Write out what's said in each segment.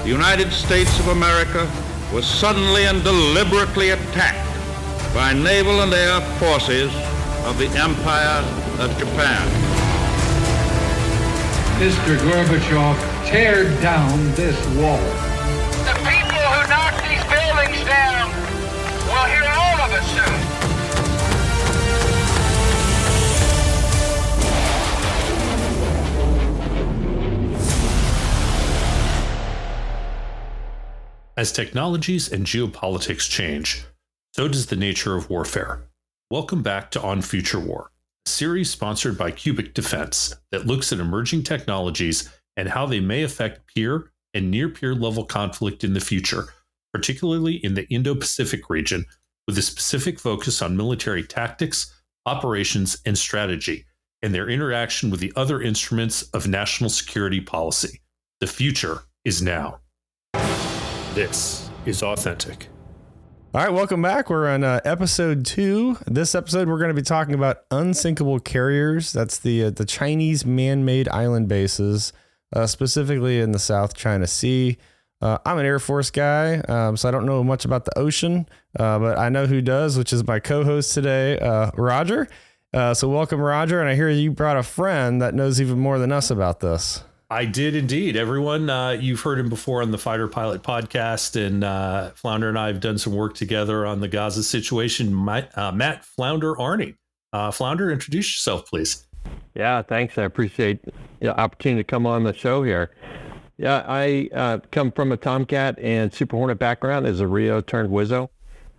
the United States of America was suddenly and deliberately attacked by naval and air forces of the Empire of Japan. Mr. Gorbachev, tear down this wall. The people who knock these buildings down will hear all of us soon. As technologies and geopolitics change, so does the nature of warfare. Welcome back to On Future War, a series sponsored by Cubic Defense that looks at emerging technologies and how they may affect peer and near-peer level conflict in the future, particularly in the Indo-Pacific region, with a specific focus on military tactics, operations, and strategy, and their interaction with the other instruments of national security policy. The future is now. This is Authentic. All right, welcome back. We're on episode 2. This episode, we're going to be talking about unsinkable carriers. That's the Chinese man-made island bases, specifically in the South China Sea. I'm an Air Force guy, so I don't know much about the ocean, but I know who does, which is my co-host today, Roger. So welcome, Roger. And I hear you brought a friend that knows even more than us about this. I did indeed. Everyone, you've heard him before on the Fighter Pilot podcast, and Flounder and I have done some work together on the Gaza situation. Matt Flounder Arny. Flounder, introduce yourself, please. Yeah, thanks. I appreciate the opportunity to come on the show here. Yeah, I come from a Tomcat and Super Hornet background as a Rio turned Wizzo.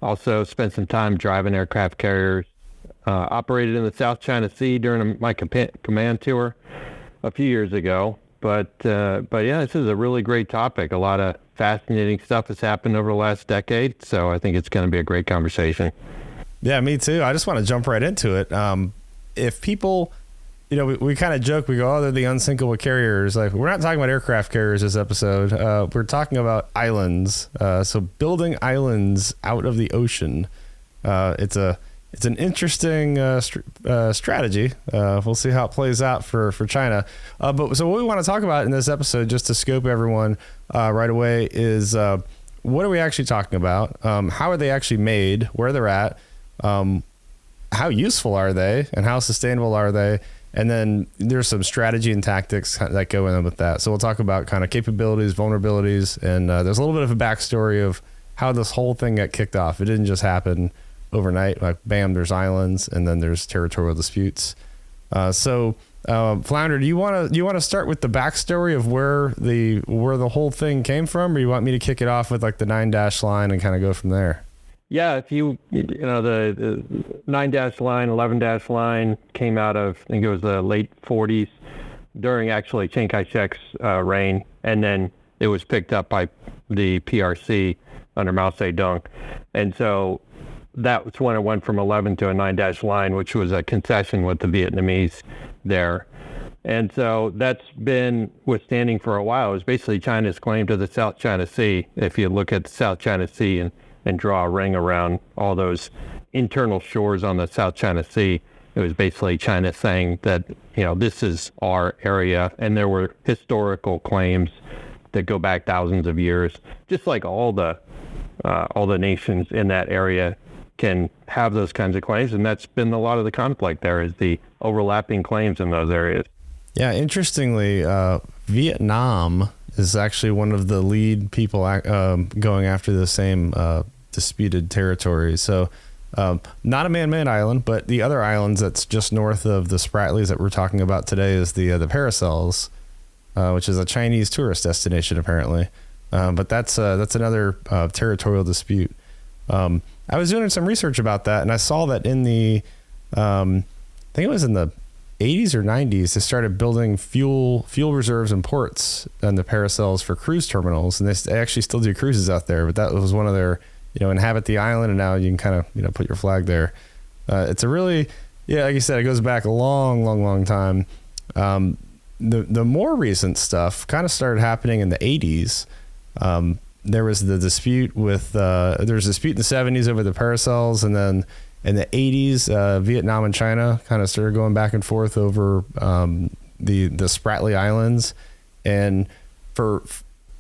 Also spent some time driving aircraft carriers. Operated in the South China Sea during my command tour a few years ago. But yeah, this is a really great topic. A lot of fascinating stuff has happened over the last decade, so I think it's going to be a great conversation. Yeah, me too. I just want to jump right into it. If people, we kind of joke, we go, oh, they're the unsinkable carriers. Like, we're not talking about aircraft carriers this episode. We're talking about islands. So building islands out of the ocean. It's an interesting strategy. We'll see how it plays out for China. But so what we want to talk about in this episode, just to scope everyone right away, is what are we actually talking about? How are they actually made? Where they're at? How useful are they? And how sustainable are they? And then there's some strategy and tactics that go in with that. So we'll talk about kind of capabilities, vulnerabilities, and there's a little bit of a backstory of how this whole thing got kicked off. It didn't just happen overnight, like bam, there's islands, and then there's territorial disputes. So Flounder, do you want to start with the backstory of where the whole thing came from, or you want me to kick it off with like the 9-dash line and kind of go from there? Yeah, if the 9-dash line, 11-dash line came out of, I think it was the late 40s during actually Chiang Kai-shek's reign, and then it was picked up by the PRC under Mao Zedong, and so that's when it went from 11 to a 9-dash line, which was a concession with the Vietnamese there. And so that's been withstanding for a while. It was basically China's claim to the South China Sea. If you look at the South China Sea and draw a ring around all those internal shores on the South China Sea, it was basically China saying that, this is our area. And there were historical claims that go back thousands of years, just like all the nations in that area can have those kinds of claims, and that's been a lot of the conflict there, is the overlapping claims in those areas. Yeah, interestingly, Vietnam is actually one of the lead people going after the same disputed territories. So not a man-made island, but the other islands that's just north of the Spratlys that we're talking about today is the Paracels, which is a Chinese tourist destination apparently. But that's another territorial dispute. I was doing some research about that, and I saw that in the, I think it was in the 80s or 90s, they started building fuel reserves and ports on the Paracels for cruise terminals, and they actually still do cruises out there. But that was one of their, inhabit the island, and now you can kind of, put your flag there. It's a really, like you said, it goes back a long time. The more recent stuff kind of started happening in the 80s. There was the dispute with there was a dispute in the 70s over the Paracels, and then in the 80s, Vietnam and China kind of started going back and forth over the Spratly Islands. And for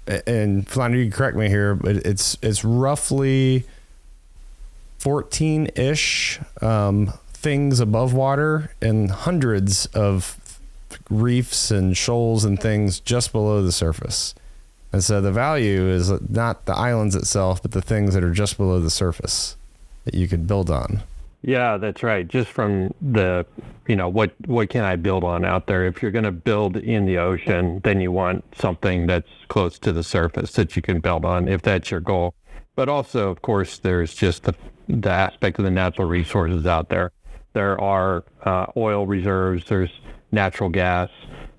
and Flounder, you can correct me here, but it's roughly 14-ish things above water and hundreds of reefs and shoals and things just below the surface. And so the value is not the islands itself, but the things that are just below the surface that you could build on. Yeah, that's right. Just from the, what can I build on out there? If you're going to build in the ocean, then you want something that's close to the surface that you can build on, if that's your goal. But also, of course, there's just the aspect of the natural resources out there. There are oil reserves, there's natural gas.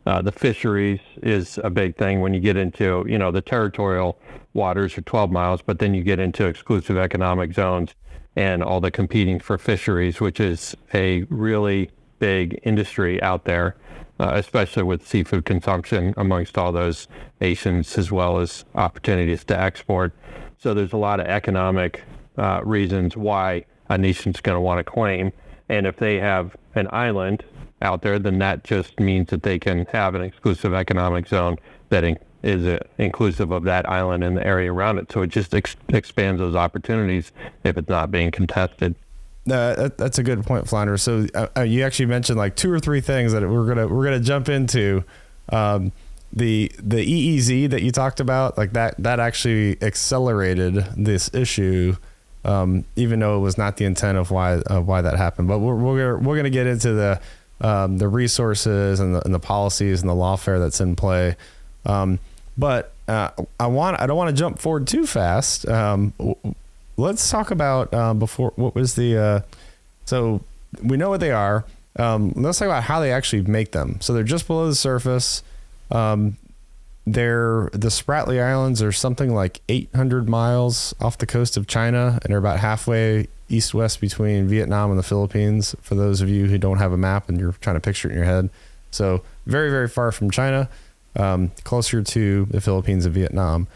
The fisheries is a big thing when you get into, the territorial waters are 12 miles, but then you get into exclusive economic zones and all the competing for fisheries, which is a really big industry out there, especially with seafood consumption amongst all those nations, as well as opportunities to export. So there's a lot of economic reasons why a nation's going to want to claim. And if they have an island out there, then that just means that they can have an exclusive economic zone that is inclusive of that island and the area around it. So it just expands those opportunities if it's not being contested. That's a good point, Flounder. So you actually mentioned like 2 or 3 things that we're gonna jump into. The EEZ that you talked about, like that actually accelerated this issue, even though it was not the intent of why that happened. But we're gonna get into the resources and the policies and the lawfare that's in play. But I don't want to jump forward too fast. Let's talk about before what was the. So we know what they are. Let's talk about how they actually make them. So they're just below the surface. The Spratly Islands are something like 800 miles off the coast of China, and they're about halfway east-west between Vietnam and the Philippines, for those of you who don't have a map and you're trying to picture it in your head. So very, very far from China, closer to the Philippines and Vietnam.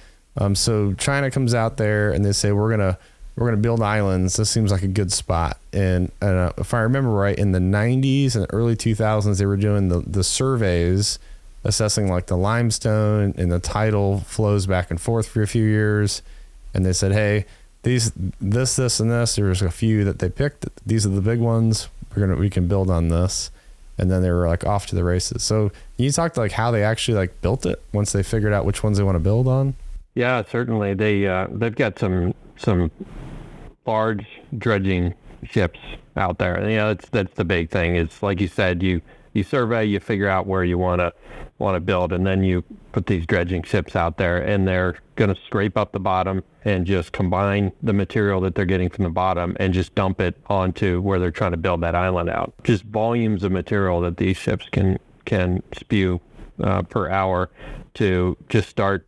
So China comes out there and they say, we're gonna build islands. This seems like a good spot. And if I remember right, in the 90s and early 2000s, they were doing the surveys assessing like the limestone and the tidal flows back and forth for a few years. And they said, hey, this, and this, there's a few that they picked. These are the big ones. We can build on this. And then they were like off to the races. So can you talk to like how they actually like built it once they figured out which ones they want to build on? Yeah, certainly. They've got some large dredging ships out there. And, that's the big thing. It's like you said, you survey, you figure out where you want to build, and then you put these dredging ships out there, and they're going to scrape up the bottom and just combine the material that they're getting from the bottom and just dump it onto where they're trying to build that island out. Just volumes of material that these ships can spew per hour to just start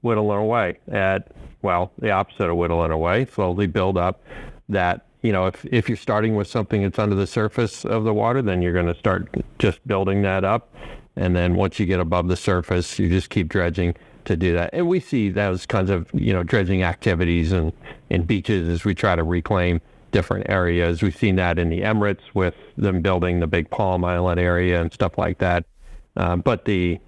whittling away at, well, the opposite of whittling away, slowly build up that. If you're starting with something that's under the surface of the water, then you're going to start just building that up. And then once you get above the surface, you just keep dredging to do that. And we see those kinds of, dredging activities and in beaches as we try to reclaim different areas. We've seen that in the Emirates with them building the big Palm Island area and stuff like that. But the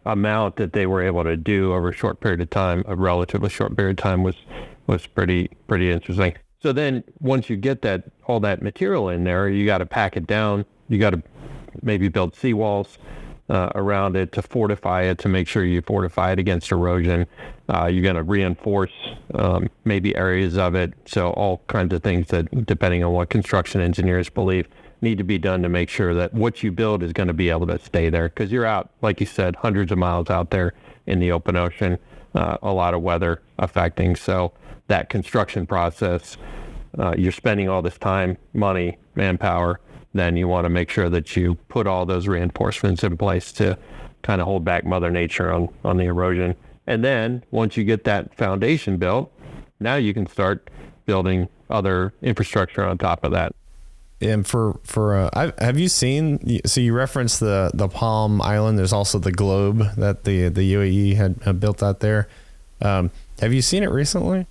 amount that they were able to do over a short period of time, a relatively short period of time, was pretty interesting. So then once you get all that material in there, you got to pack it down. You got to maybe build seawalls around it to fortify it, to make sure you fortify it against erosion. You're going to reinforce maybe areas of it. So all kinds of things that, depending on what construction engineers believe, need to be done to make sure that what you build is going to be able to stay there. Because you're out, like you said, hundreds of miles out there in the open ocean, a lot of weather affecting. So that construction process, you're spending all this time, money, manpower, then you want to make sure that you put all those reinforcements in place to kind of hold back Mother Nature on the erosion. And then once you get that foundation built, now you can start building other infrastructure on top of that. And have you seen, so you referenced the Palm Island, there's also the globe that the UAE had built out there. Have you seen it recently?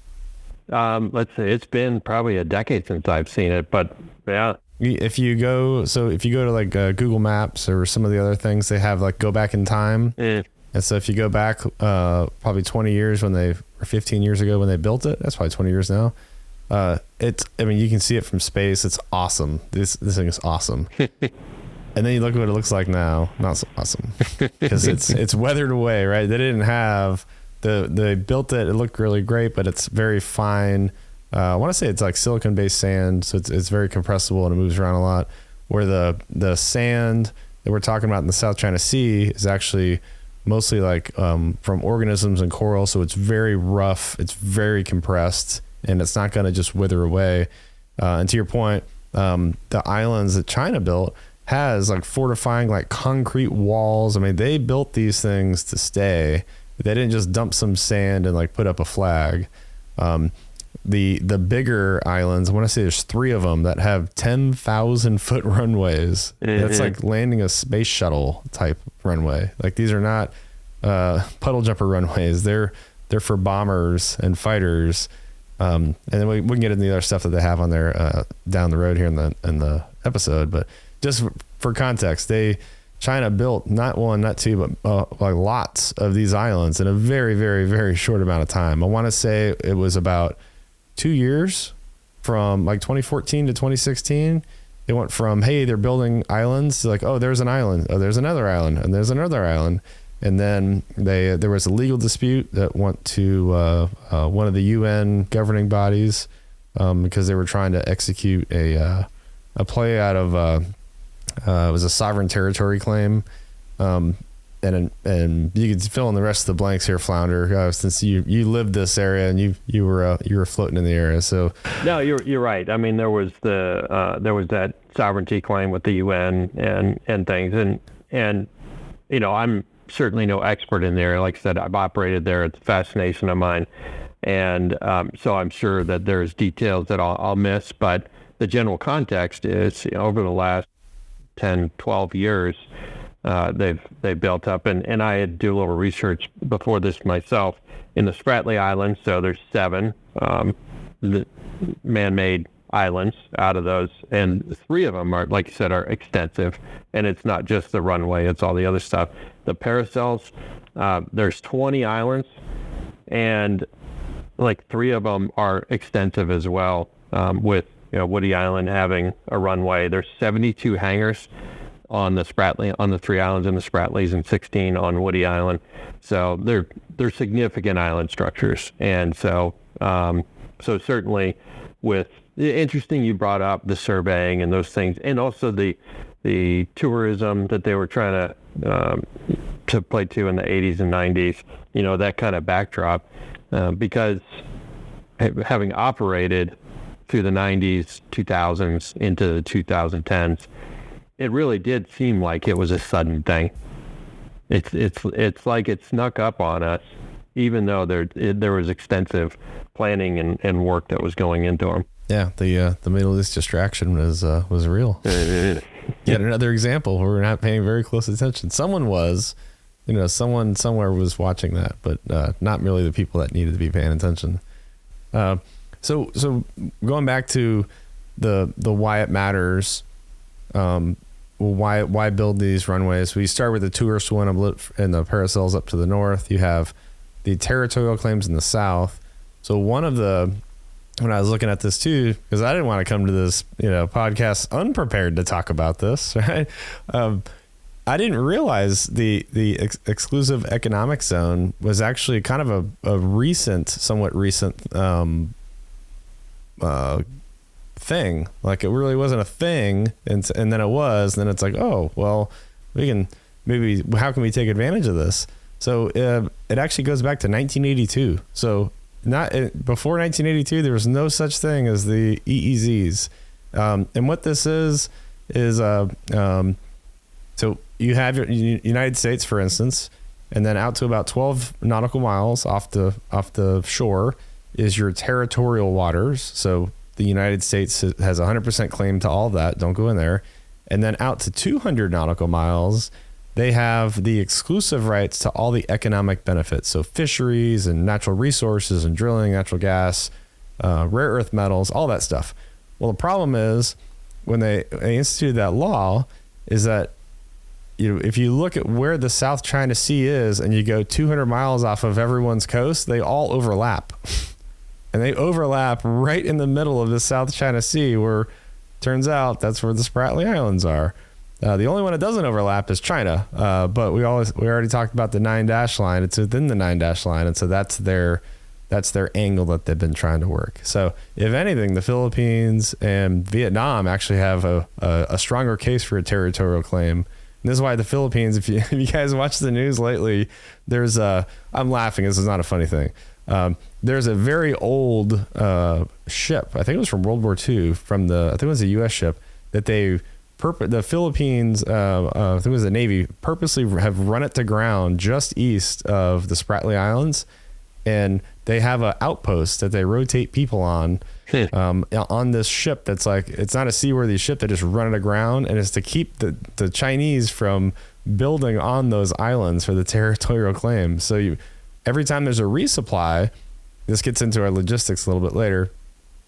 Let's say it's been probably a decade since I've seen it, but yeah. If you go to like Google Maps or some of the other things, they have like go back in time. And so if you go back probably 20 years or 15 years ago when they built it, that's probably 20 years now. I mean, you can see it from space. It's awesome. This thing is awesome. And then you look at what it looks like now. Not so awesome because it's weathered away, right? They didn't have they built it. It looked really great, but it's very fine. I want to say it's like silicon-based sand, so it's very compressible and it moves around a lot. Where the sand that we're talking about in the South China Sea is actually mostly like from organisms and coral, so it's very rough, it's very compressed, and it's not going to just wither away. And to your point, the islands that China built has like fortifying like concrete walls. I mean, they built these things to stay. They didn't just dump some sand and like put up a flag. The bigger islands, I want to say there's 3 of them that have 10,000 foot runways. That's like landing a space shuttle type runway. Like these are not puddle jumper runways. They're for bombers and fighters. And then we can get into the other stuff that they have on there down the road here in the episode. But just for context, China built not 1, not 2, but like lots of these islands in a very, very, very short amount of time. I want to say it was about 2 years from like 2014 to 2016. It went from, hey, they're building islands to like, oh, there's an island. Oh, there's another island. And there's another island. And then there was a legal dispute that went to one of the UN governing bodies because they were trying to execute a play out of it was a sovereign territory claim. And you could fill in the rest of the blanks here, Flounder, since you lived this area and you were floating in the area. So no, you're right. I mean, there was that sovereignty claim with the UN and things, and you know, I'm certainly no expert in there. Like I said, I've operated there. It's a fascination of mine, and so I'm sure that there's details that I'll miss. But the general context is, you know, over the last 10, 12 years. They've built up, and I had to do a little research before this myself in the Spratly Islands. So there's 7 man-made islands out of those, and 3 of them are, like you said, are extensive. And it's not just the runway; it's all the other stuff. The Paracels, there's 20 islands, and like 3 of them are extensive as well. With Woody Island having a runway, there's 72 hangars on the Spratly, on the 3 islands in the Spratlys, and 16 on Woody Island. So they're significant island structures. And so certainly with interesting, you brought up the surveying and those things, and also the tourism that they were trying to play to in the 80s and 90s, that kind of backdrop, because having operated through the 90s, 2000s into the 2010s, it really did seem like it was a sudden thing. It's like it snuck up on us, even though there was extensive planning and work that was going into them. Yeah, the Middle East distraction was real. Yet another example where we're not paying very close attention. Someone was, someone somewhere was watching that, but not really the people that needed to be paying attention. So going back to the why it matters, why build these runways? We start with the tourist one and the Paracels up to the north. You have the territorial claims in the south. So when I was looking at this too, because I didn't want to come to this podcast unprepared to talk about this, right? I didn't realize the exclusive economic zone was actually kind of a somewhat recent thing. Like, it really wasn't a thing, and then it was, and then it's like, oh well, we can how can we take advantage of this? So it actually goes back to 1982. So before 1982, there was no such thing as the EEZs, and what this is so you have your United States, for instance, and then out to about 12 nautical miles off the shore is your territorial waters. So the United States has 100% claim to all of that. Don't go in there. And then out to 200 nautical miles, they have the exclusive rights to all the economic benefits. So fisheries and natural resources and drilling, natural gas, rare earth metals, all that stuff. Well, the problem is when they instituted that law is that if you look at where the South China Sea is and you go 200 miles off of everyone's coast, they all overlap. And they overlap right in the middle of the South China Sea, where turns out that's where the Spratly Islands are. The only one that doesn't overlap is China. But we already talked about the 9-dash line. It's within the 9-dash line. And so that's their angle that they've been trying to work. So if anything, the Philippines and Vietnam actually have a stronger case for a territorial claim. And this is why the Philippines, if you guys watch the news lately, I'm laughing. This is not a funny thing. There's a very old ship. I think it was from World War II. I think it was a U.S. ship that the Philippines, I think it was the Navy, purposely have run it to ground just east of the Spratly Islands, and they have an outpost that they rotate people on this ship. That's like, it's not a seaworthy ship. They just run it aground, and it's to keep the Chinese from building on those islands for the territorial claim. So every time there's a resupply, this gets into our logistics a little bit later.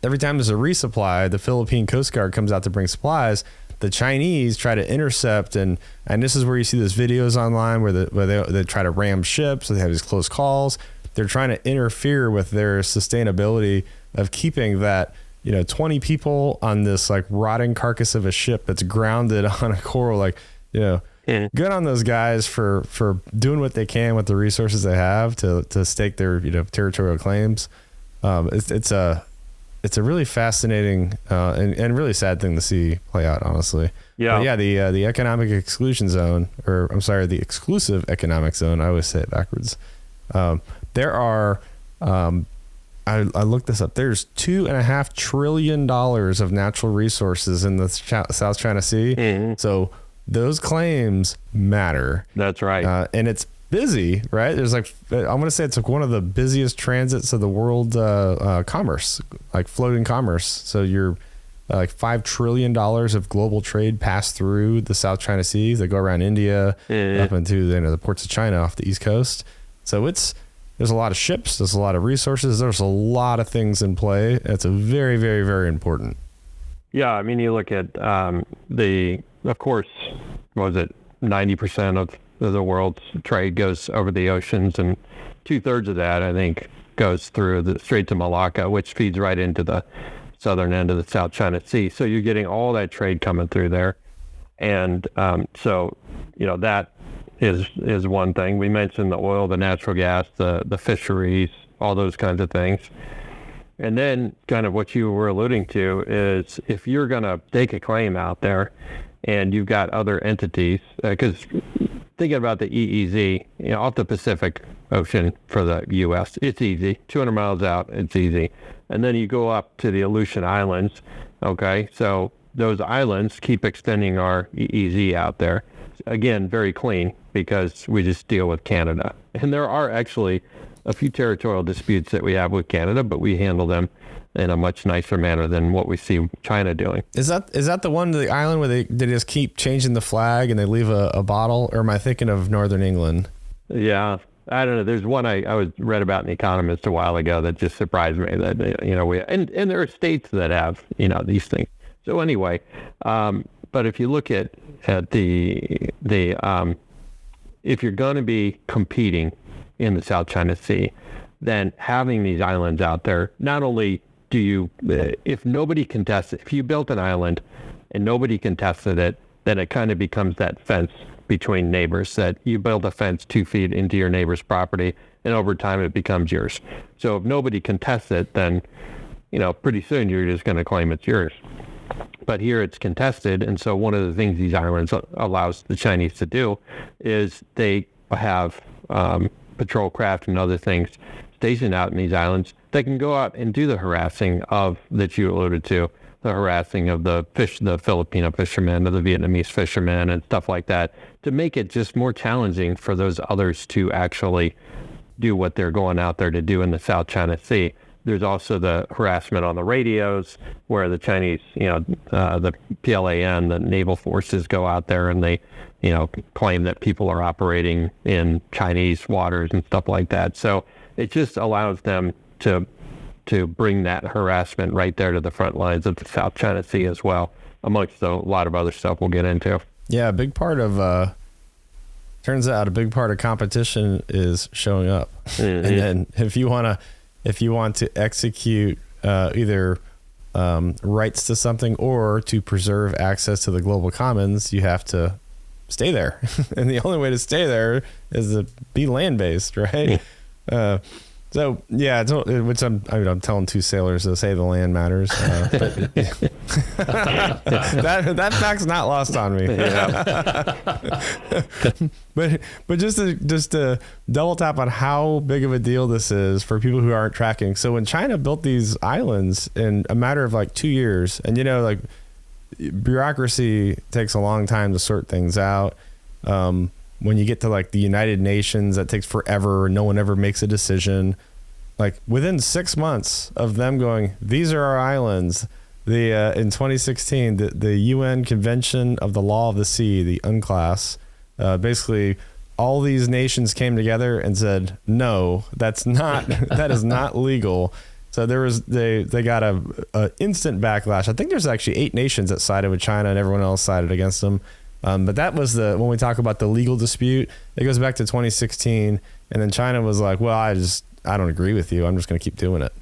Every time there's a resupply, the Philippine Coast Guard comes out to bring supplies. The Chinese try to intercept, and this is where you see those videos online where they try to ram ships. So they have these close calls. They're trying to interfere with their sustainability of keeping that 20 people on this like rotting carcass of a ship that's grounded on a coral. Good on those guys for doing what they can with the resources they have to stake their territorial claims. It's a really fascinating and really sad thing to see play out, honestly. Yeah. But yeah, the economic exclusion zone, or I'm sorry, the exclusive economic zone. I always say it backwards. There are, I looked this up. There's $2.5 trillion of natural resources in the South China Sea. Mm-hmm. So those claims matter. That's right. And it's busy, right? There's I'm going to say it's like one of the busiest transits of the world commerce, like floating commerce. So you're like $5 trillion of global trade pass through the South China Sea. They go around India up into the ports of China off the East Coast. So there's a lot of ships. There's a lot of resources. There's a lot of things in play. It's a very, very, very important. Yeah. I mean, you look at of course, what was it? 90% of the world's trade goes over the oceans, and 2/3 of that, I think, goes through the Straits of Malacca, which feeds right into the southern end of the South China Sea. So you're getting all that trade coming through there. And so, that is one thing. We mentioned the oil, the natural gas, the fisheries, all those kinds of things. And then kind of what you were alluding to is if you're going to stake a claim out there and you've got other entities, because thinking about the EEZ, off the Pacific Ocean for the U.S., it's easy. 200 miles out, it's easy. And then you go up to the Aleutian Islands, okay? So those islands keep extending our EEZ out there. Again, very clean because we just deal with Canada. And there are actually a few territorial disputes that we have with Canada, but we handle them in a much nicer manner than what we see China doing. Is that the one, the island where they just keep changing the flag and they leave a bottle? Or am I thinking of Northern England? Yeah, I don't know. There's one I read about in The Economist a while ago that just surprised me that, we, and there are states that have, these things. So anyway, but if you look at the if you're going to be competing in the South China Sea, then having these islands out there, not only do you, if nobody contests it, if you built an island and nobody contested it, then it kind of becomes that fence between neighbors, that you build a fence 2 feet into your neighbor's property, and over time it becomes yours. So if nobody contests it, then, pretty soon you're just going to claim it's yours. But here it's contested, and so one of the things these islands allows the Chinese to do is they have patrol craft and other things stationed out in these islands that can go out and do the harassing that you alluded to, the harassing of the Filipino fishermen, of the Vietnamese fishermen, and stuff like that, to make it just more challenging for those others to actually do what they're going out there to do in the South China Sea. There's also the harassment on the radios, where the Chinese, the PLAN, the naval forces, go out there and they, claim that people are operating in Chinese waters and stuff like that. So it just allows them to bring that harassment right there to the front lines of the South China Sea as well, amongst a lot of other stuff we'll get into. Yeah, a big part of turns out a big part of competition is showing up. And then if you want to execute either rights to something or to preserve access to the global commons, you have to stay there. And the only way to stay there is to be land-based, right? So yeah, which I'm telling two sailors to say the land matters, but that fact's not lost on me. but just to double tap on how big of a deal this is for people who aren't tracking. So when China built these islands in a matter of like 2 years, and like bureaucracy takes a long time to sort things out. When you get to like the United Nations, that takes forever. No one ever makes a decision. Like within 6 months of them going, these are our islands. In 2016, the UN Convention of the Law of the Sea, the UNCLOS, basically all these nations came together and said, no, that is not legal. So they got a instant backlash. I think there's actually 8 nations that sided with China and everyone else sided against them. But that was when we talk about the legal dispute, it goes back to 2016. And then China was like, well, I don't agree with you. I'm just going to keep doing it.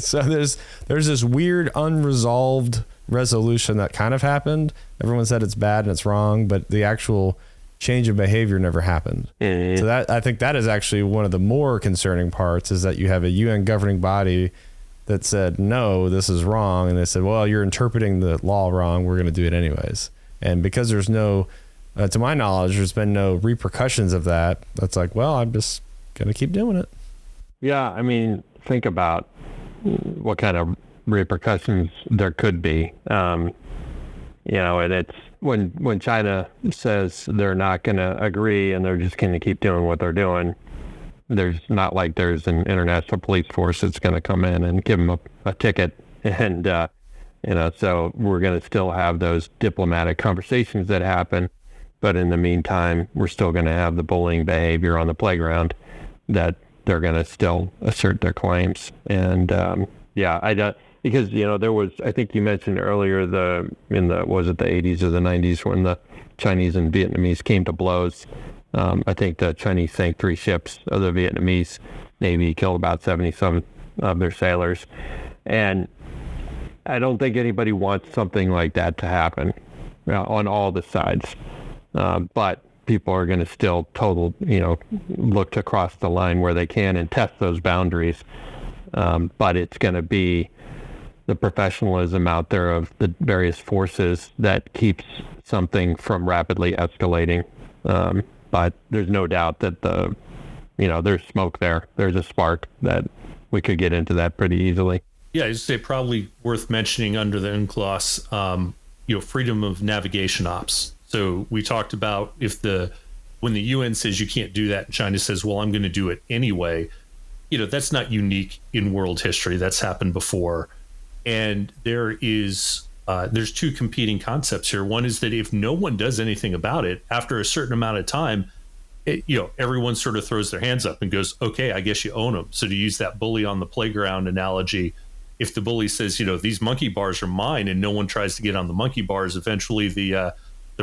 So there's this weird unresolved resolution that kind of happened. Everyone said it's bad and it's wrong, but the actual change of behavior never happened. So I think that is actually one of the more concerning parts, is that you have a UN governing body that said, no, this is wrong. And they said, well, you're interpreting the law wrong. We're going to do it anyways. And because there's no, to my knowledge, there's been no repercussions of that. That's like, well, I'm just going to keep doing it. Yeah. I mean, think about what kind of repercussions there could be. And it's when China says they're not going to agree and they're just going to keep doing what they're doing, there's not like there's an international police force that's going to come in and give them a ticket. And, so we're going to still have those diplomatic conversations that happen. But in the meantime, we're still going to have the bullying behavior on the playground that they're going to still assert their claims. And because, there was, I think you mentioned earlier, was it the 80s or the 90s when the Chinese and Vietnamese came to blows. I think the Chinese sank 3 ships of the Vietnamese Navy, killed about 77 of their sailors. And I don't think anybody wants something like that to happen on all the sides. But people are going to still look to cross the line where they can and test those boundaries. But it's going to be the professionalism out there of the various forces that keeps something from rapidly escalating. But there's no doubt that there's smoke there. There's a spark that we could get into that pretty easily. Yeah, I'd say probably worth mentioning under the UNCLOS, freedom of navigation ops. So we talked about when the UN says you can't do that, and China says, well, I'm going to do it anyway. That's not unique in world history. That's happened before. And there's 2 competing concepts here. One is that if no one does anything about it, after a certain amount of time, everyone sort of throws their hands up and goes, okay, I guess you own them. So to use that bully on the playground analogy, if the bully says, these monkey bars are mine, and no one tries to get on the monkey bars, eventually the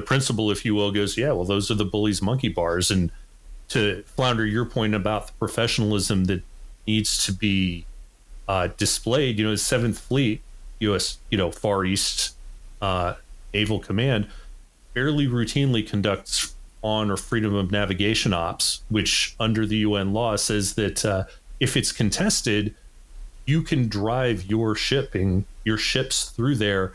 principal, if you will, goes, yeah, well, those are the bully's monkey bars. And to Flounder, your point about the professionalism that needs to be displayed, the 7th Fleet, U.S., Far East Naval Command, fairly routinely conducts on or freedom of navigation ops, which under the UN law says that if it's contested, you can drive your ships through there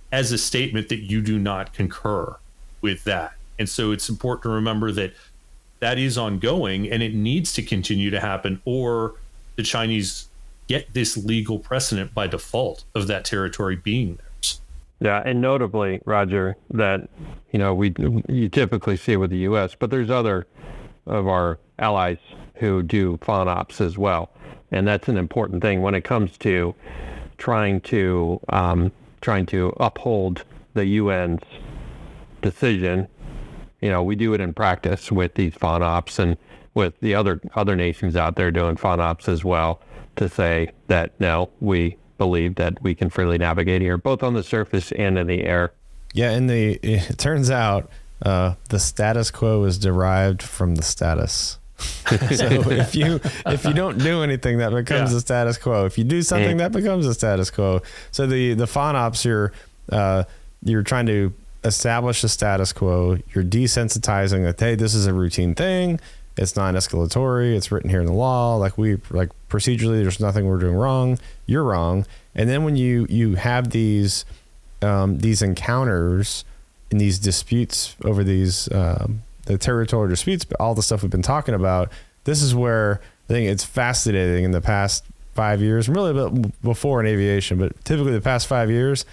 as a statement that you do not concur with that. And so it's important to remember that is ongoing and it needs to continue to happen, or the Chinese get this legal precedent by default of that territory being theirs. Yeah, and notably, Roger, that you typically see with the U.S., but there's other of our allies who do fawn ops as well, and that's an important thing when it comes to trying to uphold the UN's decision. We do it in practice with these fawn ops and with the other nations out there doing fawn ops as well, to say that no, we believe that we can freely navigate here, both on the surface and in the air. Yeah, and it turns out the status quo is derived from the status. So if you don't do anything, that becomes the status quo. If you do something, that becomes a status quo. So the FONOPs, you're trying to establish a status quo. You're desensitizing that, hey, this is a routine thing. It's non-escalatory. It's written here in the law. Like procedurally, there's nothing we're doing wrong. You're wrong. And then when you have these encounters and these disputes over these the territorial disputes, but all the stuff we've been talking about, this is where I think it's fascinating in the past 5 years, really a bit before in aviation, but typically the past 5 years,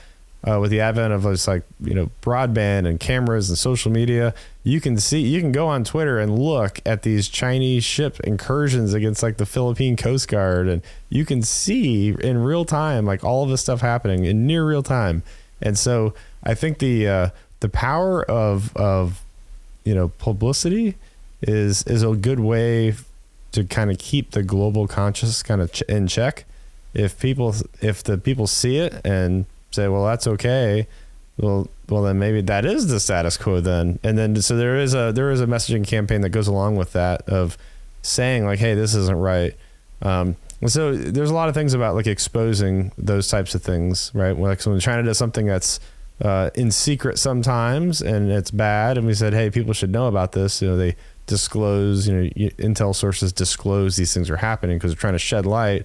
with the advent of this, broadband and cameras and social media, you can go on Twitter and look at these Chinese ship incursions against the Philippine Coast Guard, and you can see in real time all of this stuff happening in near real time. And so I think the power of publicity is a good way to kind of keep the global conscious kind of in check. If the people see it and say, well, that's okay, well then maybe that is the status quo then. And then so there is a messaging campaign that goes along with that of saying hey, this isn't right. And so there's a lot of things about exposing those types of things, right? So when China does something that's in secret sometimes and it's bad, and we said, hey, people should know about this, they disclose, intel sources disclose these things are happening because they're trying to shed light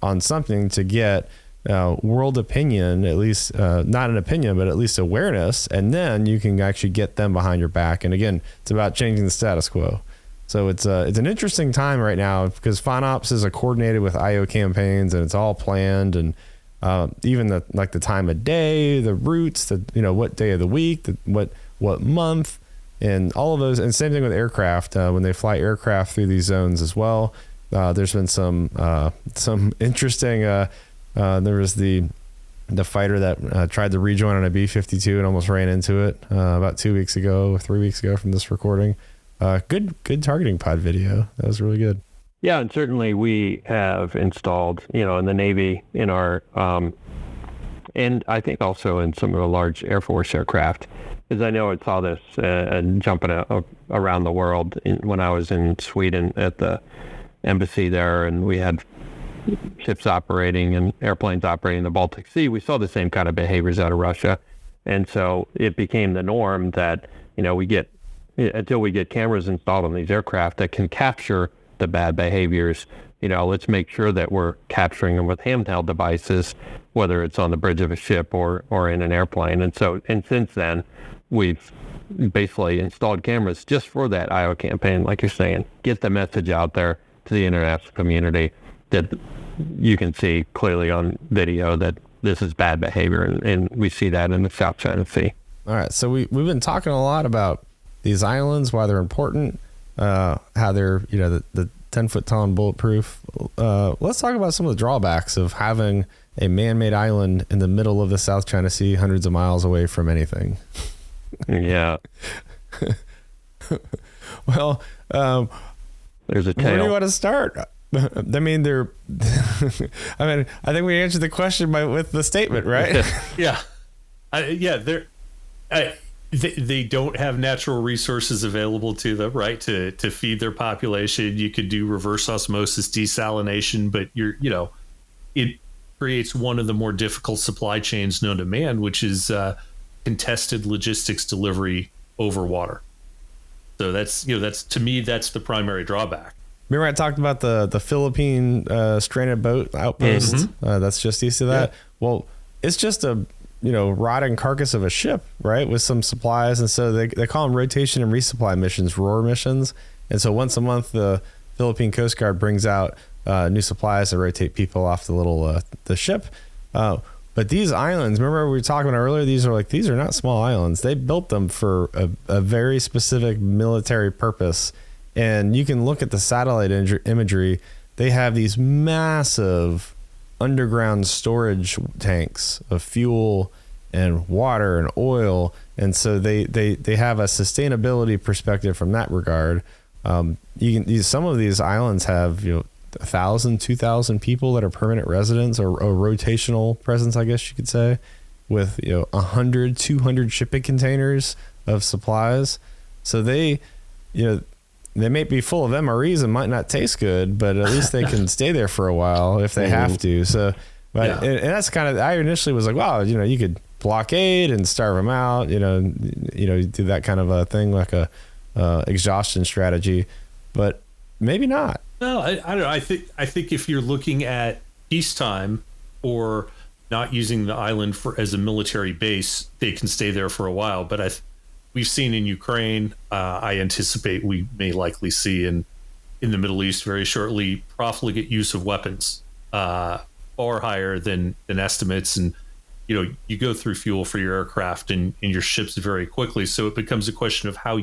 on something to get world opinion, at least not an opinion, but at least awareness, and then you can actually get them behind your back. And again, it's about changing the status quo. So it's an interesting time right now because FONOPS is coordinated with IO campaigns, and it's all planned, and even the time of day, the routes, what day of the week, what month, and all of those. And same thing with aircraft when they fly aircraft through these zones as well. There's been some interesting. There was the fighter that tried to rejoin on a B-52 and almost ran into it about 3 weeks ago from this recording. Good targeting pod video. That was really good. Yeah, and certainly we have installed, in the Navy, in our, and I think also in some of the large Air Force aircraft, because I know I saw this jumping around the world when I was in Sweden at the embassy there, and we had ships operating and airplanes operating in the Baltic Sea. We saw the same kind of behaviors out of Russia, and so it became the norm that until we get cameras installed on these aircraft that can capture the bad behaviors, let's make sure that we're capturing them with handheld devices, whether it's on the bridge of a ship or in an airplane. And since then, we've basically installed cameras just for that IO campaign, like you're saying, get the message out there to the international community that you can see clearly on video that this is bad behavior, and we see that in the South China Sea. All right, so we've been talking a lot about these islands, why they're important, how they're the 10-foot tall and bulletproof. Let's talk about some of the drawbacks of having a man-made island in the middle of the South China Sea, hundreds of miles away from anything. Yeah. Well, there's a tail. Where do you want to start? I mean, I think we answered the question with the statement, right? Yeah. They don't have natural resources available to them, right? To feed their population. You could do reverse osmosis desalination, but it creates one of the more difficult supply chains known to man, which is contested logistics delivery over water. So that's to me, that's the primary drawback. Remember I talked about the Philippine stranded boat outpost? Mm-hmm. That's just east of that. Yeah. Well, it's just a rotting carcass of a ship, right, with some supplies. And so they call them rotation and resupply missions, ROAR missions. And so once a month, the Philippine Coast Guard brings out new supplies to rotate people off the little the ship. But these islands, remember we were talking about earlier, these are not small islands. They built them for a very specific military purpose. And you can look at the satellite imagery. They have these massive underground storage tanks of fuel and water and oil. And so they have a sustainability perspective from that regard. Some of these islands have 1,000, 2,000 people that are permanent residents, or a rotational presence, I guess you could say, with 100, 200 shipping containers of supplies. So they may be full of MREs and might not taste good, but at least they can stay there for a while if they have to. So, but and that's kind of, I initially was like, wow, you could blockade and starve them out, do that kind of a thing, like a exhaustion strategy, but maybe not. No, I don't know. I think if you're looking at peacetime or not using the island as a military base, they can stay there for a while. But we've seen in Ukraine, I anticipate we may likely see in the Middle East very shortly, profligate use of weapons, far higher than estimates. And, you go through fuel for your aircraft and your ships very quickly. So it becomes a question of how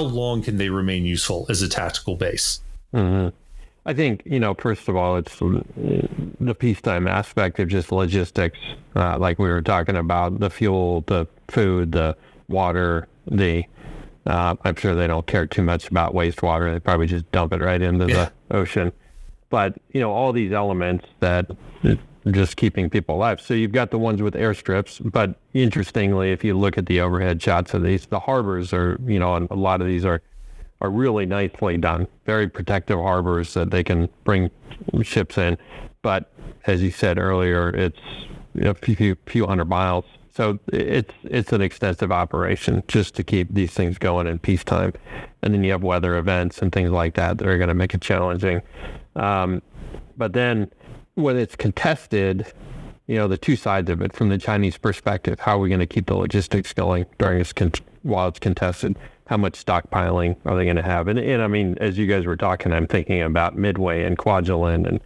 long can they remain useful as a tactical base? Mm-hmm. I think, first of all, it's the peacetime aspect of just logistics, like we were talking about, the fuel, the food, the water, I'm sure they don't care too much about wastewater. They probably just dump it right into the ocean. But, all these elements that just keeping people alive. So you've got the ones with airstrips, but interestingly, if you look at the overhead shots of these, the harbors are, and a lot of these are really nicely done, very protective harbors that they can bring ships in. But as you said earlier, it's a few hundred miles. So it's an extensive operation just to keep these things going in peacetime. And then you have weather events and things like that are going to make it challenging. But then when it's contested, the two sides of it, from the Chinese perspective, how are we going to keep the logistics going during this while it's contested? How much stockpiling are they going to have? And I mean, as you guys were talking, I'm thinking about Midway and Kwajalein and,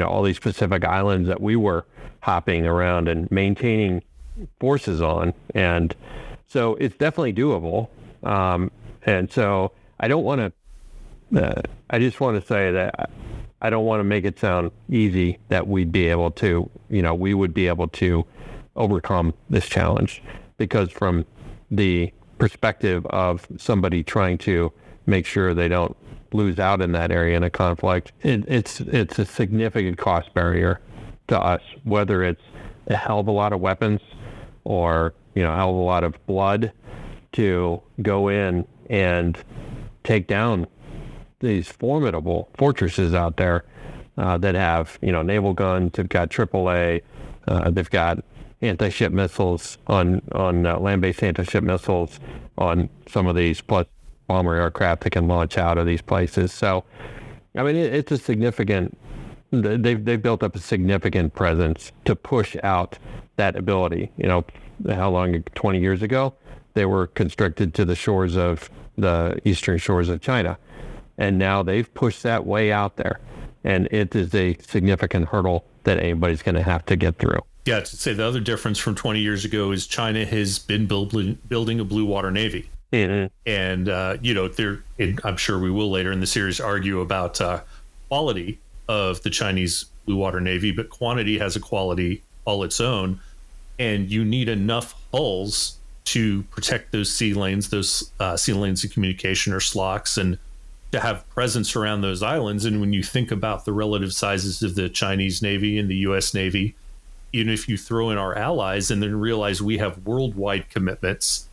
all these Pacific islands that we were hopping around and maintaining forces on. And so it's definitely doable. And so I don't want to, I just want to say that I don't want to make it sound easy that we'd be able to, we would be able to overcome this challenge, because from the perspective of somebody trying to make sure they don't lose out in that area in a conflict, it's a significant cost barrier to us, whether it's a hell of a lot of weapons or, a hell of a lot of blood to go in and take down these formidable fortresses out there that have, naval guns. They've got AAA. They've got anti-ship missiles on land-based anti-ship missiles on some of these, plus bomber aircraft that can launch out of these places. So, I mean, it's a significant. They've built up a significant presence to push out that ability. How long? 20 years ago, they were constricted to the shores of the eastern shores of China. And now they've pushed that way out there. And it is a significant hurdle that anybody's going to have to get through. Yeah, to say the other difference from 20 years ago is China has been building a blue water navy. Mm-hmm. And, I'm sure we will later in the series argue about quality of the Chinese blue water navy, but quantity has a quality all its own. And you need enough hulls to protect those sea lanes of communication, or SLOCs, and to have presence around those islands. And when you think about the relative sizes of the Chinese Navy and the U.S. Navy, even if you throw in our allies and then realize we have worldwide commitments,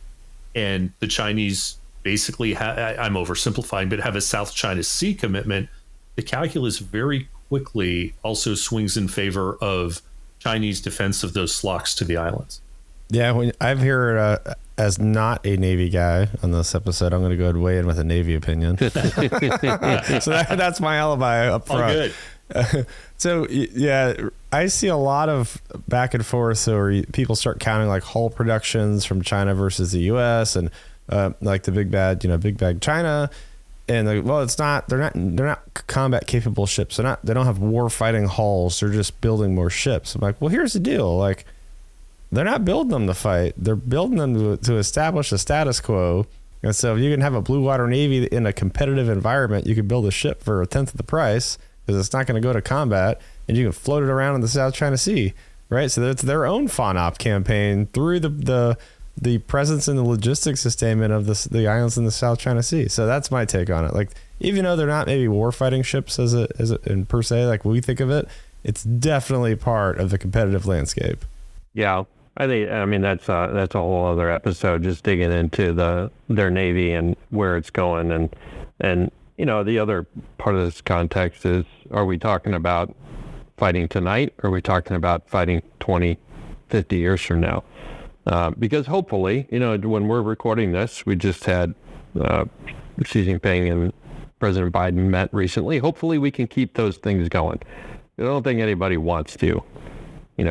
and the Chinese basically, I'm oversimplifying, but have a South China Sea commitment, the calculus very quickly also swings in favor of Chinese defense of those SLOCs to the islands. Yeah, when I've heard, as not a Navy guy on this episode, I'm going to go ahead and weigh in with a Navy opinion. So that's my alibi up front. Oh, good. So, yeah, I see a lot of back and forth where people start counting like hull productions from China versus the U.S. and like the big bad China. And they're not combat capable ships. They don't have war fighting hulls. They're just building more ships. I'm like, well, here's the deal. Like, they're not building them to fight. They're building them to establish a status quo. And so if you can have a blue water navy in a competitive environment, you can build a ship for a tenth of the price because it's not going to go to combat, and you can float it around in the South China Sea, right? So it's their own FONOP campaign through the presence and the logistics sustainment of the islands in the South China Sea. So that's my take on it. Like, even though they're not maybe war fighting ships as in per se, like we think of it, it's definitely part of the competitive landscape. Yeah. I mean, that's a whole other episode, just digging into their Navy and where it's going. And the other part of this context is, are we talking about fighting tonight? Or are we talking about fighting 20, 50 years from now? Because hopefully, when we're recording this, we just had Xi Jinping and President Biden met recently. Hopefully we can keep those things going. I don't think anybody wants to,